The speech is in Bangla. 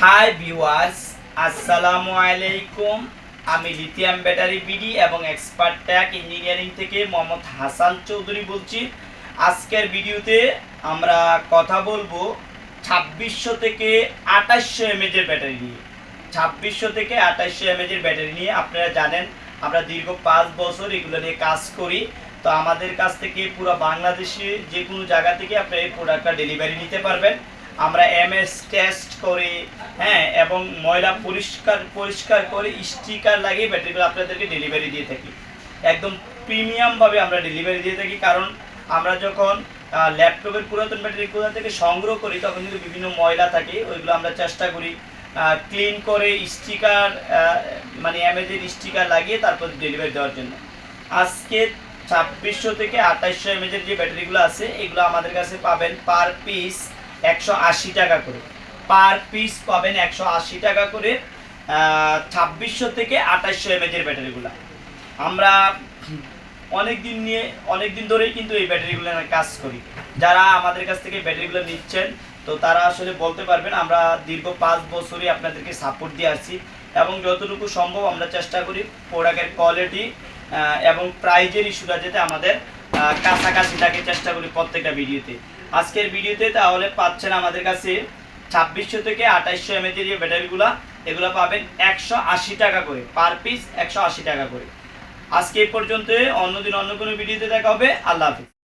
হাই ভিউয়ার্স, আসসালামু আলাইকুম। আমি লিথিয়াম ব্যাটারি বিডি এবং এক্সপার্ট ট্যাক ইঞ্জিনিয়ারিং থেকে মোহাম্মদ হাসান চৌধুরী বলছি। আজকের ভিডিওতে আমরা কথা বলবো 2600 থেকে 2800 এমএএচের ব্যাটারি নিয়ে। 2600 থেকে 2800 এমএএচের ব্যাটারি নিয়ে আপনারা জানেন আমরা দীর্ঘ 5 বছর এগুলো নিয়ে কাজ করি। তো আমাদের কাছ থেকে পুরো বাংলাদেশে যে কোনো জায়গা থেকে আপনি এই প্রোডাক্টটা ডেলিভারি নিতে পারবেন। আমরা এমএস টেস্ট করি, হ্যাঁ, এবং ময়লা পরিষ্কার করে স্টিকার লাগিয়ে ব্যাটারিগুলো আপনাদেরকে ডেলিভারি দিয়ে থাকি। একদম প্রিমিয়ামভাবে আমরা ডেলিভারি দিয়ে থাকি, কারণ আমরা যখন ল্যাপটপের পুরাতন ব্যাটারিগুলো থেকে সংগ্রহ করি তখন কিন্তু বিভিন্ন ময়লা থাকে, ওইগুলো আমরা চেষ্টা করি ক্লিন করে স্টিকার মানে এমএজের স্টিকার লাগিয়ে তারপর ডেলিভারি দেওয়ার জন্য। আজকে 2600 থেকে 2800 এমএজের যে ব্যাটারিগুলো আছে এগুলো আমাদের কাছে পাবেন পার পিস 180 টাকা করে। পার পিস পাবেন 180 টাকা করে 2600 থেকে 2800 এমএজের ব্যাটারিগুলো। আমরা অনেক দিন ধরেই কিন্তু এই ব্যাটারিগুলো নিয়ে কাজ করি। যারা আমাদের কাছ থেকে ব্যাটারিগুলো নিচ্ছেন তো তারা আসলে বলতে পারবেন আমরা দীর্ঘ 5 বছরই আপনাদেরকে সাপোর্ট দিয়ে আসছি, এবং যতটুকু সম্ভব আমরা চেষ্টা করি প্রোডাক্টের কোয়ালিটি এবং প্রাইজের ইস্যুটা যাতে আমাদের কাছাকাছি থাকে, চেষ্টা করি প্রত্যেকটা ভিডিওতে। আজকের ভিডিওতে তাহলে পাচ্ছেন আমাদের কাছে 2600 থেকে 2800 এমএএচের যে ব্যাটারিগুলো এগুলো পাবেন 180 টাকা করে, পার পিস 180 টাকা করে। আজকে এই পর্যন্ত, অন্যদিন অন্য কোনো ভিডিওতে দেখা হবে। আল্লাহ হাফিজ।